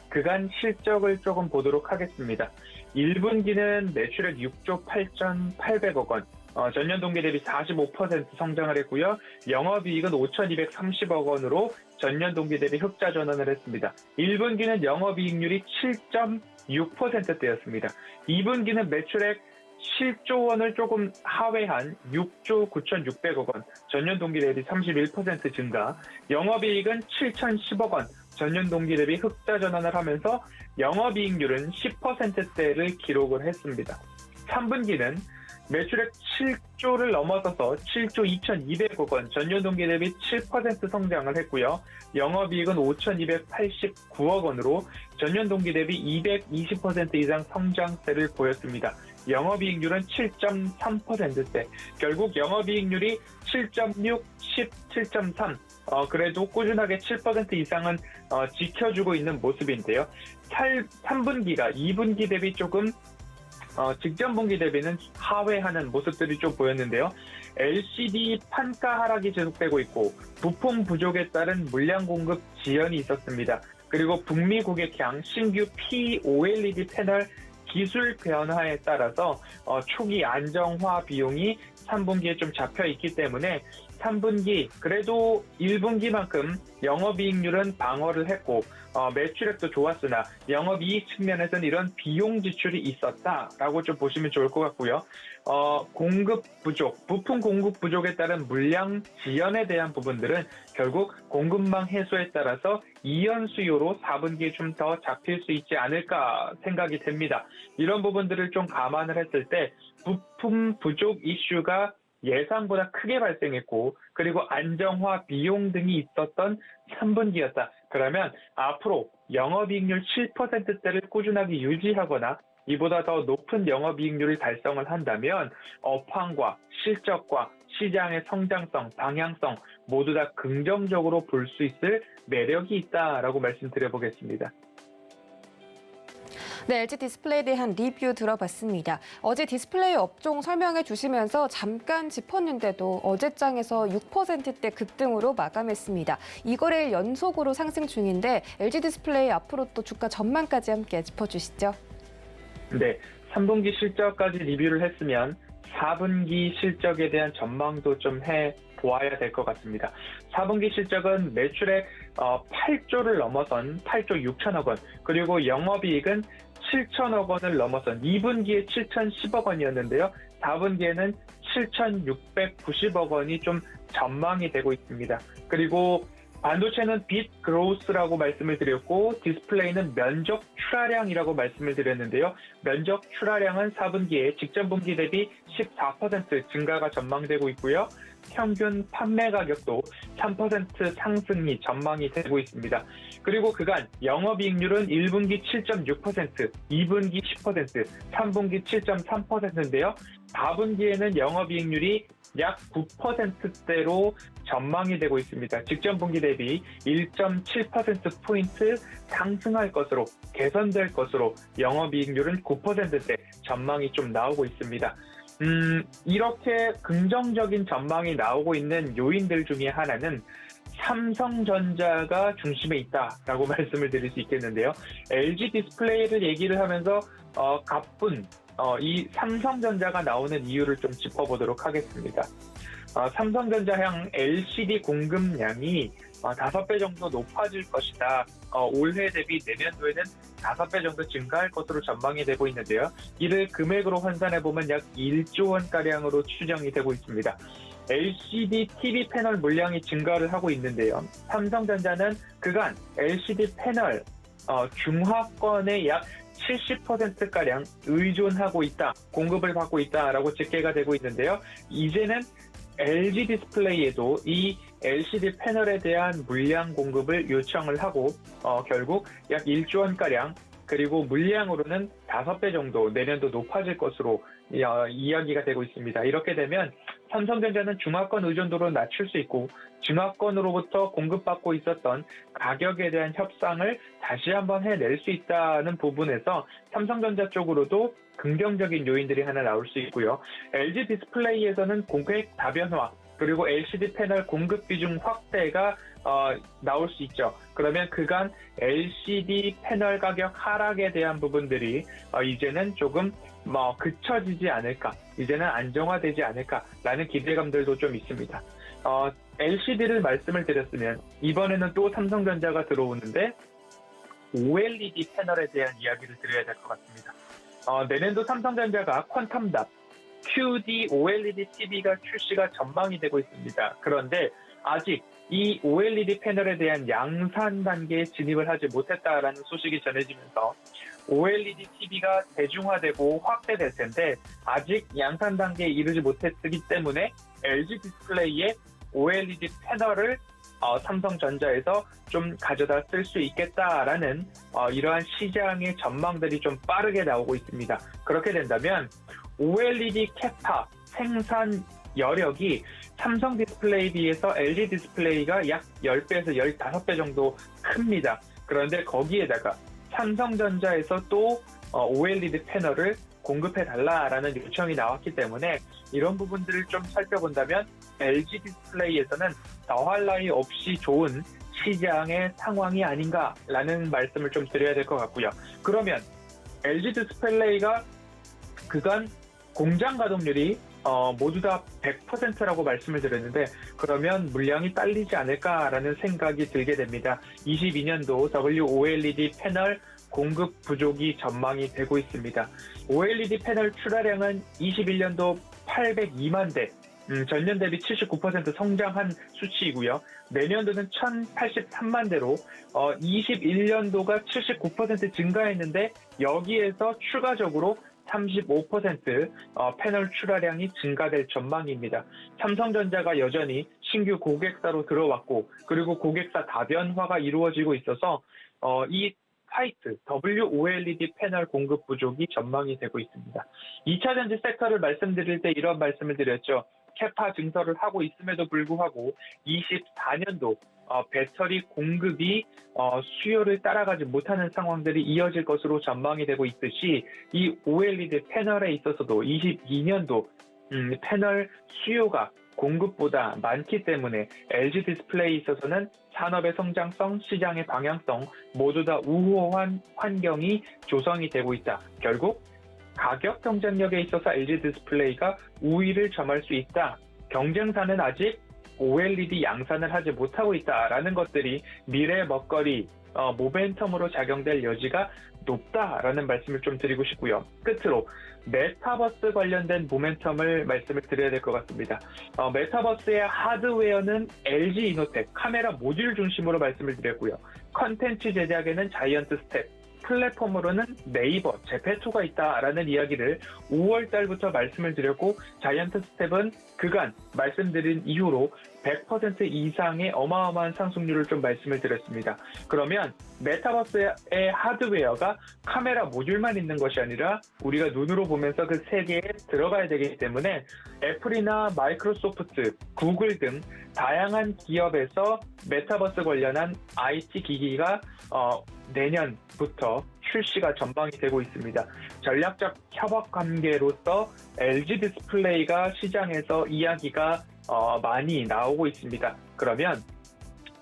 그간 실적을 조금 보도록 하겠습니다. 1분기는 매출액 6조 8,800억 원, 전년 동기 대비 45% 성장을 했고요. 영업이익은 5,230억 원으로 전년 동기 대비 흑자 전환을 했습니다. 1분기는 영업이익률이 7.6%대였습니다. 2분기는 매출액 7조 원을 조금 하회한 6조 9,600억 원, 전년 동기 대비 31% 증가, 영업이익은 7,010억 원, 전년 동기 대비 흑자 전환을 하면서 영업이익률은 10%대를 기록을 했습니다. 3분기는 매출액 7조를 넘어서서 7조 2,200억 원, 전년 동기 대비 7% 성장을 했고요. 영업이익은 5,289억 원으로 전년 동기 대비 220% 이상 성장세를 보였습니다. 영업이익률은 7.3%대, 결국 영업이익률이 7.6, 10, 7.3, 그래도 꾸준하게 7% 이상은 지켜주고 있는 모습인데요. 3분기가 2분기 대비 조금 직전 분기 대비는 하회하는 모습들이 좀 보였는데요. LCD 판가 하락이 지속되고 있고, 부품 부족에 따른 물량 공급 지연이 있었습니다. 그리고 북미 고객향 신규 POLED 패널 기술 변화에 따라서 초기 안정화 비용이 3분기에 좀 잡혀 있기 때문에 3분기 그래도 1분기만큼 영업이익률은 방어를 했고 매출액도 좋았으나 영업이익 측면에서는 이런 비용 지출이 있었다라고 좀 보시면 좋을 것 같고요. 공급 부족, 부품 공급 부족에 따른 물량 지연에 대한 부분들은 결국 공급망 해소에 따라서 이연 수요로 4분기에 좀 더 잡힐 수 있지 않을까 생각이 됩니다. 이런 부분들을 좀 감안을 했을 때 부품 부족 이슈가 예상보다 크게 발생했고, 그리고 안정화 비용 등이 있었던 3분기였다. 그러면 앞으로 영업이익률 7%대를 꾸준하게 유지하거나 이보다 더 높은 영업이익률을 달성을 한다면 업황과 실적과 시장의 성장성, 방향성 모두 다 긍정적으로 볼 수 있을 매력이 있다라고 말씀드려보겠습니다. 네, LG 디스플레이에 대한 리뷰 들어봤습니다. 어제 디스플레이 업종 설명해 주시면서 잠깐 짚었는데도 어제장에서 6%대 급등으로 마감했습니다. 2거래일 연속으로 상승 중인데 LG 디스플레이 앞으로 또 주가 전망까지 함께 짚어주시죠. 네, 3분기 실적까지 리뷰를 했으면 4분기 실적에 대한 전망도 좀 해보아야 될 것 같습니다. 4분기 실적은 매출액 8조를 넘어선 8조 6천억 원, 그리고 영업이익은 7천억 원을 넘어선 2분기에 7,010억 원이었는데요. 4분기에는 7,690억 원이 좀 전망이 되고 있습니다. 그리고 반도체는 빗 그로스라고 말씀을 드렸고 디스플레이는 면적 출하량이라고 말씀을 드렸는데요. 면적 출하량은 4분기에 직전 분기 대비 14% 증가가 전망되고 있고요. 평균 판매 가격도 3% 상승이 전망이 되고 있습니다. 그리고 그간 영업이익률은 1분기 7.6%, 2분기 10%, 3분기 7.3%인데요. 4분기에는 영업이익률이 약 9%대로 전망이 되고 있습니다. 직전 분기 대비 1.7%포인트 상승할 것으로, 개선될 것으로 영업이익률은 9%대 전망이 좀 나오고 있습니다. 이렇게 긍정적인 전망이 나오고 있는 요인들 중에 하나는 삼성전자가 중심에 있다라고 말씀을 드릴 수 있겠는데요. LG 디스플레이를 얘기를 하면서 가쁜 이 삼성전자가 나오는 이유를 좀 짚어보도록 하겠습니다. 삼성전자 향 LCD 공급량이 5배 정도 높아질 것이다. 올해 대비 내년도에는 5배 정도 증가할 것으로 전망이 되고 있는데요. 이를 금액으로 환산해보면 약 1조 원가량으로 추정이 되고 있습니다. LCD TV 패널 물량이 증가를 하고 있는데요. 삼성전자는 그간 LCD 패널 중화권의 약 70%가량 의존하고 있다, 공급을 받고 있다라고 집계가 되고 있는데요. 이제는 LG 디스플레이에도 이 LCD 패널에 대한 물량 공급을 요청을 하고 결국 약 1조 원가량, 그리고 물량으로는 5배 정도 내년도 높아질 것으로 이야기가 되고 있습니다. 이렇게 되면 삼성전자는 중화권 의존도를 낮출 수 있고 중화권으로부터 공급받고 있었던 가격에 대한 협상을 다시 한번 해낼 수 있다는 부분에서 삼성전자 쪽으로도 긍정적인 요인들이 하나 나올 수 있고요. LG 디스플레이에서는 고객 다변화, 그리고 LCD 패널 공급 비중 확대가 나올 수 있죠. 그러면 그간 LCD 패널 가격 하락에 대한 부분들이 이제는 조금 그쳐지지 않을까, 이제는 안정화되지 않을까라는 기대감들도 좀 있습니다. LCD를 말씀을 드렸으면 이번에는 또 삼성전자가 들어오는데 OLED 패널에 대한 이야기를 드려야 될 것 같습니다. 내년도 삼성전자가 퀀텀답 QD OLED TV가 출시가 전망이 되고 있습니다. 그런데 아직 이 OLED 패널에 대한 양산 단계에 진입을 하지 못했다라는 소식이 전해지면서 OLED TV가 대중화되고 확대될 텐데 아직 양산 단계에 이르지 못했기 때문에 LG 디스플레이의 OLED 패널을 삼성전자에서 좀 가져다 쓸 수 있겠다라는 이러한 시장의 전망들이 좀 빠르게 나오고 있습니다. 그렇게 된다면 OLED 캐파 생산 여력이 삼성 디스플레이에 비해서 LG 디스플레이가 약 10배에서 15배 정도 큽니다. 그런데 거기에다가 삼성전자에서 또 OLED 패널을 공급해달라라는 요청이 나왔기 때문에 이런 부분들을 좀 살펴본다면 LG 디스플레이에서는 더할 나위 없이 좋은 시장의 상황이 아닌가라는 말씀을 좀 드려야 될 것 같고요. 그러면 LG 디스플레이가 그간 공장 가동률이 모두 다 100%라고 말씀을 드렸는데 그러면 물량이 딸리지 않을까라는 생각이 들게 됩니다. 22년도 WOLED 패널 공급 부족이 전망이 되고 있습니다. OLED 패널 출하량은 21년도 802만 대, 전년 대비 79% 성장한 수치이고요. 내년도는 1083만 대로 21년도가 79% 증가했는데 여기에서 추가적으로 35% 패널 출하량이 증가될 전망입니다. 삼성전자가 여전히 신규 고객사로 들어왔고 그리고 고객사 다변화가 이루어지고 있어서 이 화이트 WOLED 패널 공급 부족이 전망이 되고 있습니다. 2차전지 섹터를 말씀드릴 때 이런 말씀을 드렸죠. 캐파 증설을 하고 있음에도 불구하고 24년도 배터리 공급이 수요를 따라가지 못하는 상황들이 이어질 것으로 전망이 되고 있듯이 이 OLED 패널에 있어서도 22년도 패널 수요가 공급보다 많기 때문에 LG 디스플레이에 있어서는 산업의 성장성, 시장의 방향성 모두 다 우호한 환경이 조성이 되고 있다. 결국 가격 경쟁력에 있어서 LG 디스플레이가 우위를 점할 수 있다. 경쟁사는 아직 OLED 양산을 하지 못하고 있다라는 것들이 미래 먹거리 모멘텀으로 작용될 여지가 높다라는 말씀을 좀 드리고 싶고요. 끝으로 메타버스 관련된 모멘텀을 말씀을 드려야 될 것 같습니다. 메타버스의 하드웨어는 LG 이노텍 카메라 모듈 중심으로 말씀을 드렸고요. 컨텐츠 제작에는 자이언트 스텝, 플랫폼으로는 네이버, 제페토가 있다라는 이야기를 5월 달부터 말씀을 드렸고 자이언트 스텝은 그간 말씀드린 이후로 100% 이상의 어마어마한 상승률을 좀 말씀을 드렸습니다. 그러면 메타버스의 하드웨어가 카메라 모듈만 있는 것이 아니라 우리가 눈으로 보면서 그 세계에 들어가야 되기 때문에 애플이나 마이크로소프트, 구글 등 다양한 기업에서 메타버스 관련한 IT 기기가 내년부터 출시가 전망이 되고 있습니다. 전략적 협업 관계로서 LG 디스플레이가 시장에서 이야기가 많이 나오고 있습니다. 그러면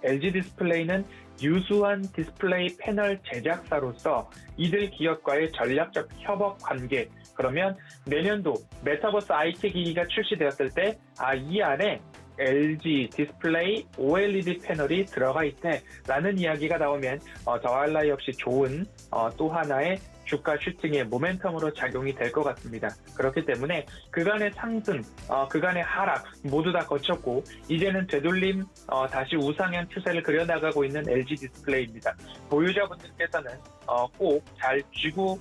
LG 디스플레이는 유수한 디스플레이 패널 제작사로서 이들 기업과의 전략적 협업 관계, 그러면 내년도 메타버스 IT 기기가 출시되었을 때 이 안에 LG 디스플레이 OLED 패널이 들어가 있대라는 이야기가 나오면 더할 나위 없이 좋은 또 하나의 주가 슈팅의 모멘텀으로 작용이 될 것 같습니다. 그렇기 때문에 그간의 상승, 그간의 하락 모두 다 거쳤고 이제는 되돌림 다시 우상향 추세를 그려나가고 있는 LG 디스플레이입니다. 보유자분들께서는 꼭 잘 쥐고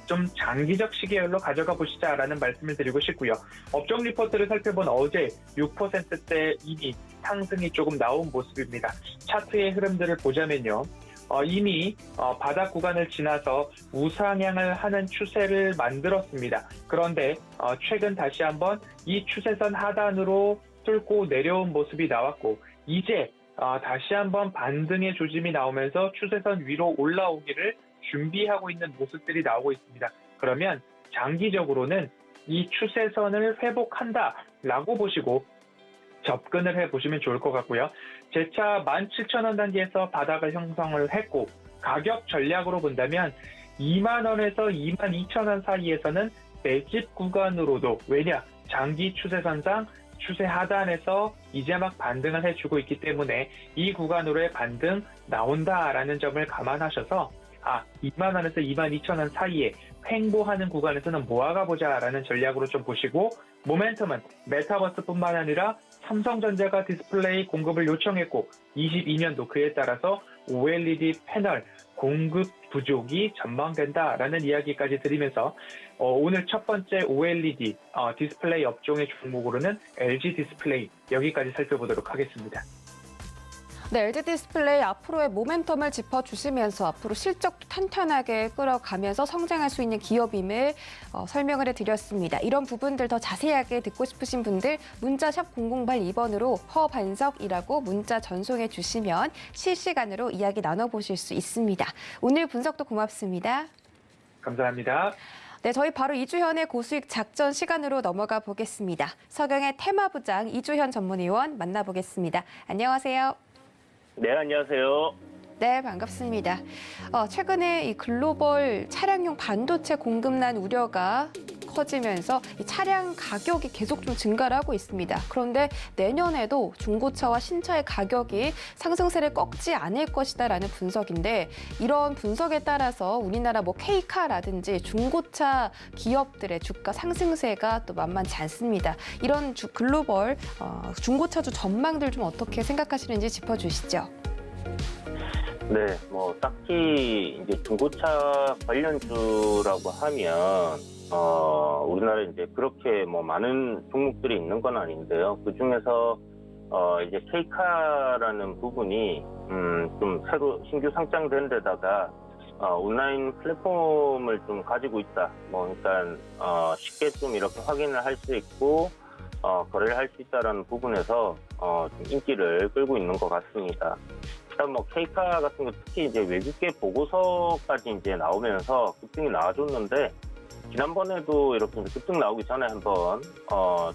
좀 장기적 시계열로 가져가 보시자라는 말씀을 드리고 싶고요. 업종 리포트를 살펴본 어제 6%대 이미 상승이 조금 나온 모습입니다. 차트의 흐름들을 보자면요. 이미 바닥 구간을 지나서 우상향을 하는 추세를 만들었습니다. 그런데 최근 다시 한번 이 추세선 하단으로 뚫고 내려온 모습이 나왔고 이제 다시 한번 반등의 조짐이 나오면서 추세선 위로 올라오기를 준비하고 있는 모습들이 나오고 있습니다. 그러면 장기적으로는 이 추세선을 회복한다라고 보시고 접근을 해보시면 좋을 것 같고요. 재차 17,000원 단계에서 바닥을 형성을 했고 가격 전략으로 본다면 2만 원에서 22,000원 사이에서는 매집 구간으로도 왜냐? 장기 추세선상 추세 하단에서 이제 막 반등을 해주고 있기 때문에 이 구간으로의 반등 나온다라는 점을 감안하셔서 2만 원에서 22,000원 사이에 횡보하는 구간에서는 모아가 보자라는 전략으로 좀 보시고 모멘텀은 메타버스뿐만 아니라 삼성전자가 디스플레이 공급을 요청했고 22년도 그에 따라서 OLED 패널 공급 부족이 전망된다라는 이야기까지 드리면서 오늘 첫 번째 OLED 디스플레이 업종의 종목으로는 LG 디스플레이 여기까지 살펴보도록 하겠습니다. 네, LG 디스플레이 앞으로의 모멘텀을 짚어주시면서 앞으로 실적도 탄탄하게 끌어가면서 성장할 수 있는 기업임을 설명을 해드렸습니다. 이런 부분들 더 자세하게 듣고 싶으신 분들 문자샵 0082번으로 허반석이라고 문자 전송해 주시면 실시간으로 이야기 나눠보실 수 있습니다. 오늘 분석도 고맙습니다. 감사합니다. 네, 저희 바로 이주현의 고수익 작전 시간으로 넘어가 보겠습니다. 서경의 테마부장 이주현 전문위원 만나보겠습니다. 안녕하세요. 네, 안녕하세요. 네, 반갑습니다. 최근에 이 글로벌 차량용 반도체 공급난 우려가 커지면서 이 차량 가격이 계속 좀 증가를 하고 있습니다. 그런데 내년에도 중고차와 신차의 가격이 상승세를 꺾지 않을 것이다라는 분석인데 이런 분석에 따라서 우리나라 K카라든지 중고차 기업들의 주가 상승세가 또 만만치 않습니다. 이런 글로벌 중고차주 전망들 좀 어떻게 생각하시는지 짚어주시죠. 네, 딱히 이제 중고차 관련주라고 하면, 우리나라에 이제 그렇게 많은 종목들이 있는 건 아닌데요. 그 중에서, 이제 K카라는 부분이, 좀 새로 신규 상장된 데다가, 온라인 플랫폼을 좀 가지고 있다. 그러니까, 쉽게 좀 이렇게 확인을 할 수 있고, 거래를 할 수 있다는 부분에서 좀 인기를 끌고 있는 것 같습니다. 일단 뭐 K카 같은 거 특히 이제 외국계 보고서까지 이제 나오면서 급등이 나와줬는데 지난번에도 이렇게 급등 나오기 전에 한번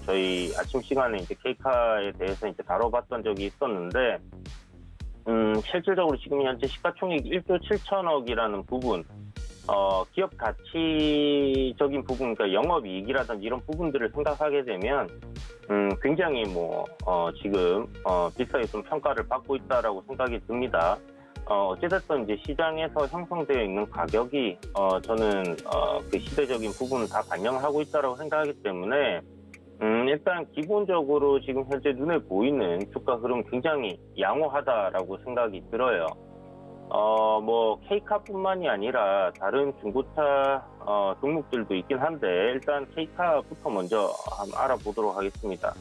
저희 아침 시간에 이제 K카에 대해서 이제 다뤄봤던 적이 있었는데 실질적으로 지금 현재 시가총액 1조 7천억이라는 부분, 기업 가치적인 부분, 그러니까 영업이익이라든지 이런 부분들을 생각하게 되면, 굉장히 지금, 비싸게 좀 평가를 받고 있다라고 생각이 듭니다. 어찌됐든 이제 시장에서 형성되어 있는 가격이, 저는, 그 시대적인 부분을 다 반영을 하고 있다라고 생각하기 때문에, 일단 기본적으로 지금 현재 눈에 보이는 주가 흐름 굉장히 양호하다라고 생각이 들어요. K카뿐만이 아니라 다른 중고차 종목들도 있긴 한데 일단 K카부터 먼저 한번 알아보도록 하겠습니다.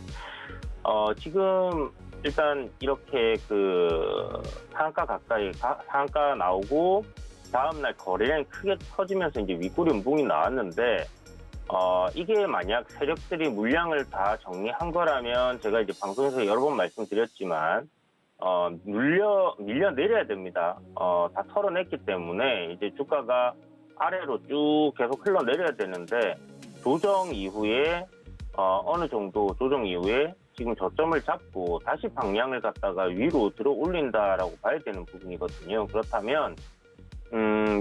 지금 일단 이렇게 그 상한가 가까이 상한가 나오고 다음날 거래량이 크게 터지면서 이제 윗꼬리 음봉이 나왔는데 이게 만약 세력들이 물량을 다 정리한 거라면 제가 이제 방송에서 여러 번 말씀드렸지만 밀려 내려야 됩니다. 다 털어냈기 때문에 이제 주가가 아래로 쭉 계속 흘러내려야 되는데 조정 이후에 어느 정도 조정 이후에 지금 저점을 잡고 다시 방향을 갖다가 위로 들어 올린다라고 봐야 되는 부분이거든요. 그렇다면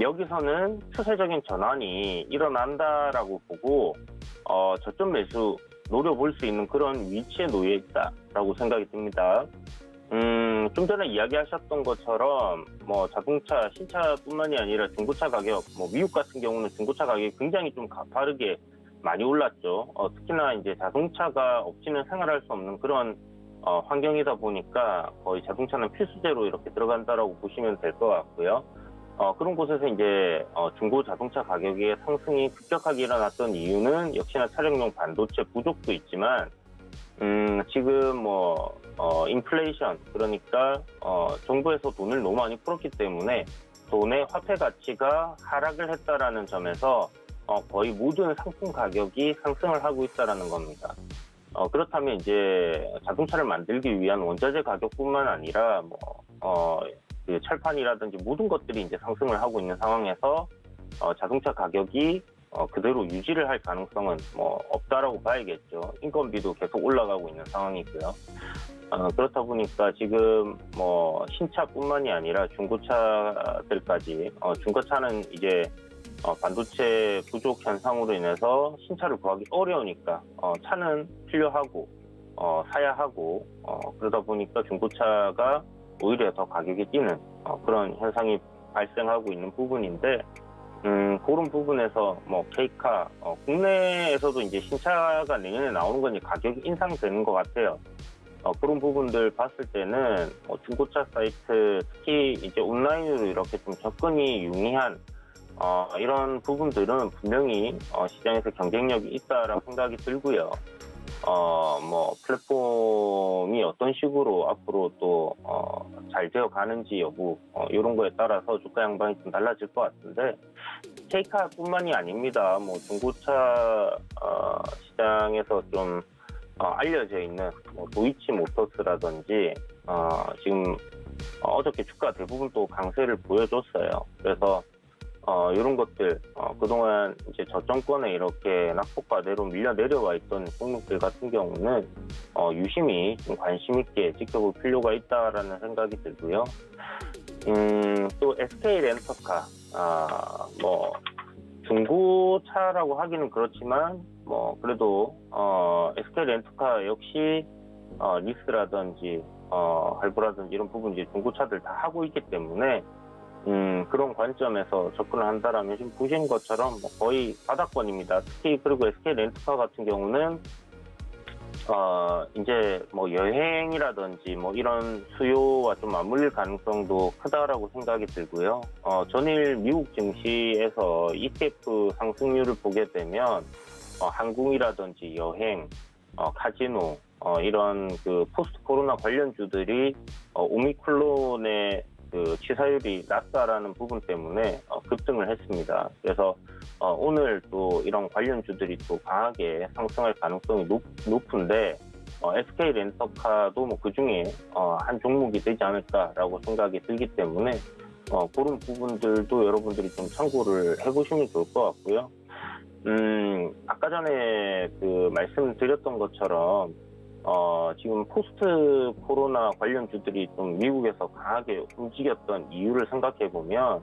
여기서는 추세적인 전환이 일어난다라고 보고 저점 매수 노려볼 수 있는 그런 위치에 놓여 있다라고 생각이 듭니다. 좀 전에 이야기하셨던 것처럼 자동차, 신차뿐만이 아니라 중고차 가격, 미국 같은 경우는 중고차 가격이 굉장히 좀 가파르게 많이 올랐죠. 특히나 이제 자동차가 없이는 생활할 수 없는 그런 환경이다 보니까 거의 자동차는 필수제로 이렇게 들어간다라고 보시면 될 것 같고요. 그런 곳에서 이제 중고 자동차 가격의 상승이 급격하게 일어났던 이유는 역시나 차량용 반도체 부족도 있지만 지금 인플레이션, 그러니까 정부에서 돈을 너무 많이 풀었기 때문에 돈의 화폐 가치가 하락을 했다라는 점에서 거의 모든 상품 가격이 상승을 하고 있다라는 겁니다. 그렇다면 이제 자동차를 만들기 위한 원자재 가격뿐만 아니라 그 철판이라든지 모든 것들이 이제 상승을 하고 있는 상황에서 자동차 가격이 그대로 유지를 할 가능성은 없다라고 봐야겠죠. 인건비도 계속 올라가고 있는 상황이고요. 그렇다 보니까 지금 신차뿐만이 아니라 중고차들까지 중고차는 이제 반도체 부족 현상으로 인해서 신차를 구하기 어려우니까 차는 필요하고 사야 하고 그러다 보니까 중고차가 오히려 더 가격이 뛰는 그런 현상이 발생하고 있는 부분인데 그런 부분에서 K카 국내에서도 이제 신차가 내년에 나오는 건 이제 가격이 인상되는 것 같아요. 그런 부분들 봤을 때는 중고차 사이트 특히 이제 온라인으로 이렇게 좀 접근이 용이한 이런 부분들은 분명히 시장에서 경쟁력이 있다라고 생각이 들고요. 플랫폼이 어떤 식으로 앞으로 또 잘 되어 가는지 여부 이런 거에 따라서 주가 양방이 좀 달라질 것 같은데 K카뿐만이 아닙니다. 중고차 시장에서 좀 알려져 있는 도이치모터스라든지 지금 어저께 주가 대부분 또 강세를 보여줬어요. 그래서 이런 것들 그동안 이제 저점권에 이렇게 낙폭과대로 밀려 내려와 있던 종목들 같은 경우는 유심히 좀 관심 있게 지켜볼 필요가 있다라는 생각이 들고요. 또 SK 렌터카 중고차라고 하기는 그렇지만 그래도 SK 렌터카 역시 리스라든지 할부라든지 이런 부분 이제 중고차들 다 하고 있기 때문에 그런 관점에서 접근을 한다라면 지금 보신 것처럼 거의 바닥권입니다. 특히 그리고 SK 렌터카 같은 경우는 이제 여행이라든지 이런 수요와 좀 맞물릴 가능성도 크다라고 생각이 들고요. 전일 미국 증시에서 ETF 상승률을 보게 되면 항공이라든지 여행, 카지노 이런 그 포스트 코로나 관련주들이 오미크론의 그 치사율이 낮다라는 부분 때문에 급등을 했습니다. 그래서 오늘 또 이런 관련주들이 또 강하게 상승할 가능성이 높은데 SK 렌터카도 뭐 그 중에 한 종목이 되지 않을까라고 생각이 들기 때문에 그런 부분들도 여러분들이 좀 참고를 해보시면 좋을 것 같고요. 아까 전에 그 말씀드렸던 것처럼 지금 포스트 코로나 관련주들이 좀 미국에서 강하게 움직였던 이유를 생각해 보면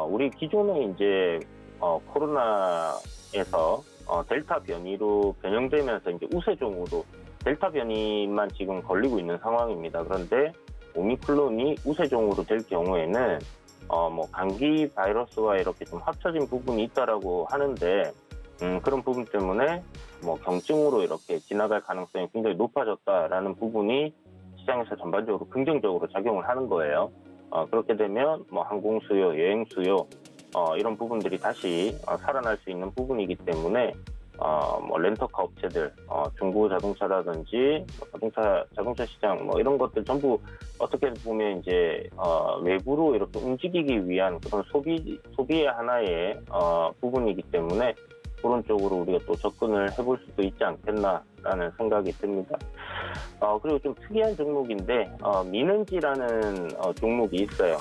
우리 기존에 이제 코로나에서 델타 변이로 변형되면서 이제 우세종으로 델타 변이만 지금 걸리고 있는 상황입니다. 그런데 오미크론이 우세종으로 될 경우에는 뭐 감기 바이러스와 이렇게 좀 합쳐진 부분이 있다라고 하는데 그런 부분 때문에 뭐 경증으로 이렇게 지나갈 가능성이 굉장히 높아졌다라는 부분이 시장에서 전반적으로 긍정적으로 작용을 하는 거예요. 그렇게 되면 뭐 항공 수요, 여행 수요 이런 부분들이 다시 살아날 수 있는 부분이기 때문에 뭐 렌터카 업체들, 중고 자동차라든지 자동차 시장 뭐 이런 것들 전부 어떻게 보면 이제 외부로 이렇게 움직이기 위한 그런 소비의 하나의 부분이기 때문에 그런 쪽으로 우리가 또 접근을 해볼 수도 있지 않겠나라는 생각이 듭니다. 그리고 좀 특이한 종목인데 민은지라는 종목이 있어요.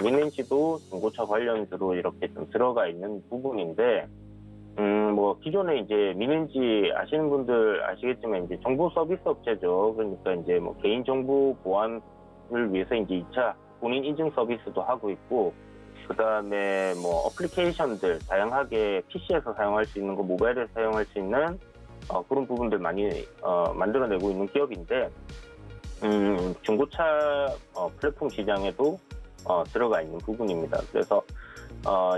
민은지도 중고차 관련주로 이렇게 좀 들어가 있는 부분인데 뭐 기존에 이제 민은지 아시는 분들 아시겠지만 이제 정보 서비스 업체죠. 그러니까 이제 뭐 개인 정보 보안을 위해서 이제 2차 본인 인증 서비스도 하고 있고, 그 다음에 뭐 어플리케이션들 다양하게 PC에서 사용할 수 있는 거, 모바일에서 사용할 수 있는 그런 부분들 많이 만들어내고 있는 기업인데 중고차 플랫폼 시장에도 들어가 있는 부분입니다. 그래서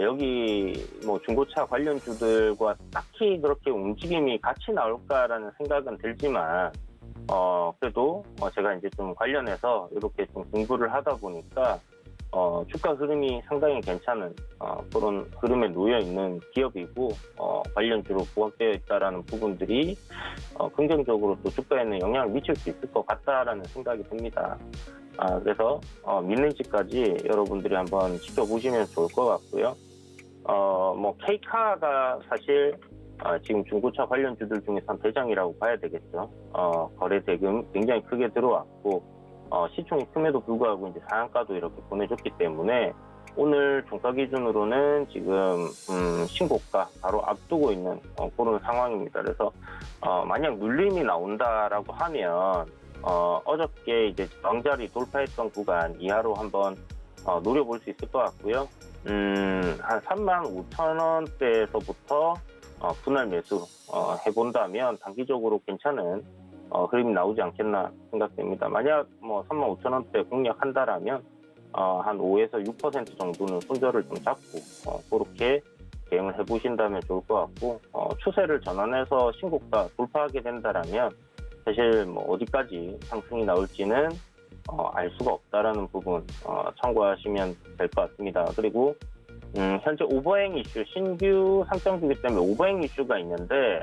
여기 뭐 중고차 관련주들과 딱히 그렇게 움직임이 같이 나올까라는 생각은 들지만 그래도 제가 이제 좀 관련해서 이렇게 좀 공부를 하다 보니까 주가 흐름이 상당히 괜찮은 그런 흐름에 놓여 있는 기업이고 관련주로 부각되어 있다라는 부분들이 긍정적으로 또 주가에는 영향을 미칠 수 있을 것 같다라는 생각이 듭니다. 그래서 민은지까지 여러분들이 한번 지켜보시면 좋을 것 같고요. 뭐 K카가 사실 지금 중고차 관련주들 중에서 대장이라고 봐야 되겠죠. 거래 대금 굉장히 크게 들어왔고 시총이 큼에도 불구하고 이제 상한가도 이렇게 보내줬기 때문에 오늘 종가 기준으로는 지금 신고가 바로 앞두고 있는 그런 상황입니다. 그래서 만약 눌림이 나온다라고 하면 어저께 이제 저항자리 돌파했던 구간 이하로 한번 노려볼 수 있을 것 같고요. 한 35,000원대에서부터 분할 매수 해본다면 단기적으로 괜찮은 흐름이 나오지 않겠나 생각됩니다. 만약 뭐 35,000원대 공략한다라면 한 5에서 6% 정도는 손절을 좀 잡고 그렇게 대응을 해보신다면 좋을 것 같고, 추세를 전환해서 신고가 돌파하게 된다라면 사실 뭐 어디까지 상승이 나올지는 알 수가 없다라는 부분 참고하시면 될 것 같습니다. 그리고 현재 오버행 이슈, 신규 상장주기 때문에 오버행 이슈가 있는데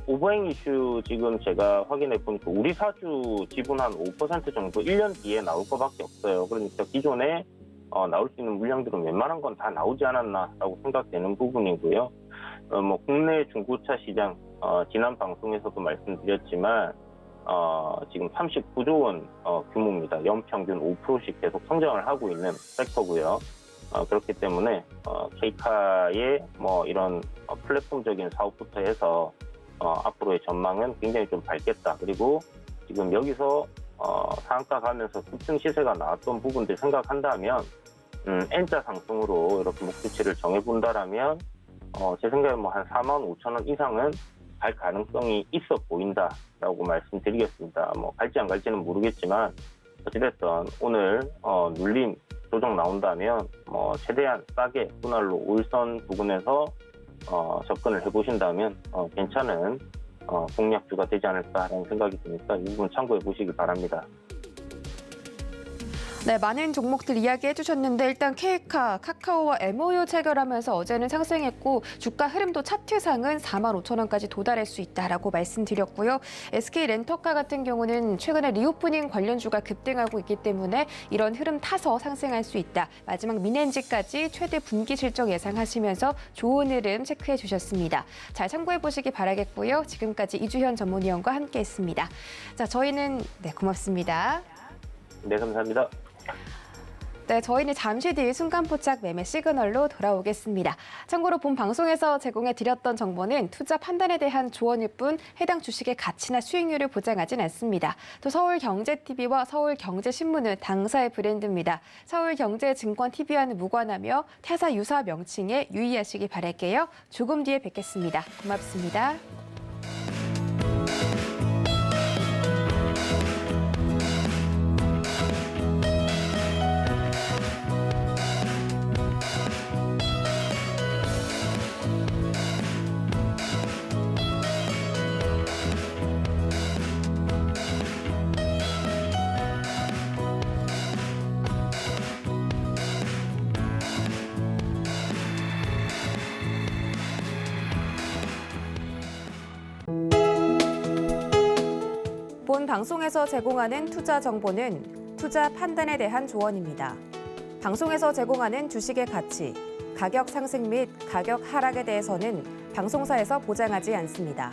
오버행 이슈 지금 제가 확인해 보니까 우리 사주 지분 한 5% 정도 1년 뒤에 나올 것밖에 없어요. 그러니까 기존에 나올 수 있는 물량들은 웬만한 건 다 나오지 않았나라고 생각되는 부분이고요. 뭐 국내 중고차 시장 지난 방송에서도 말씀드렸지만 지금 39조 원 규모입니다. 연평균 5%씩 계속 성장을 하고 있는 섹터고요. 그렇기 때문에 K카의 뭐 이런 플랫폼적인 사업부터 해서 앞으로의 전망은 굉장히 좀 밝겠다. 그리고 지금 여기서 상한가 가면서 급등 시세가 나왔던 부분들 생각한다면 N자 상승으로 이렇게 목표치를 정해본다라면 제 생각에 뭐 한 45,000원 이상은 갈 가능성이 있어 보인다라고 말씀드리겠습니다. 뭐 갈지 안 갈지는 모르겠지만 어찌됐든 오늘 눌림 조정 나온다면 최대한 싸게 분할로 5일선 부근에서 접근을 해보신다면 괜찮은 공략주가 되지 않을까라는 생각이 드니까 이 부분 참고해 보시기 바랍니다. 네, 많은 종목들 이야기해 주셨는데 일단 K카, 카카오와 MOU 체결하면서 어제는 상승했고 주가 흐름도 차트상은 45,000원까지 도달할 수 있다라고 말씀드렸고요. SK 렌터카 같은 경우는 최근에 리오프닝 관련주가 급등하고 있기 때문에 이런 흐름 타서 상승할 수 있다. 마지막 민엔지까지 최대 분기 실적 예상하시면서 좋은 흐름 체크해 주셨습니다. 잘 참고해 보시기 바라겠고요. 지금까지 이주현 전문위원과 함께했습니다. 자, 저희는 고맙습니다. 네, 감사합니다. 네, 저희는 잠시 뒤 순간포착 매매 시그널로 돌아오겠습니다. 참고로 본 방송에서 제공해드렸던 정보는 투자 판단에 대한 조언일 뿐 해당 주식의 가치나 수익률을 보장하진 않습니다. 또 서울경제TV와 서울경제신문은 당사의 브랜드입니다. 서울경제증권TV와는 무관하며 타사 유사 명칭에 유의하시기 바랄게요. 조금 뒤에 뵙겠습니다. 고맙습니다. 본 방송에서 제공하는 투자 정보는 투자 판단에 대한 조언입니다. 방송에서 제공하는 주식의 가치, 가격 상승 및 가격 하락에 대해서는 방송사에서 보장하지 않습니다.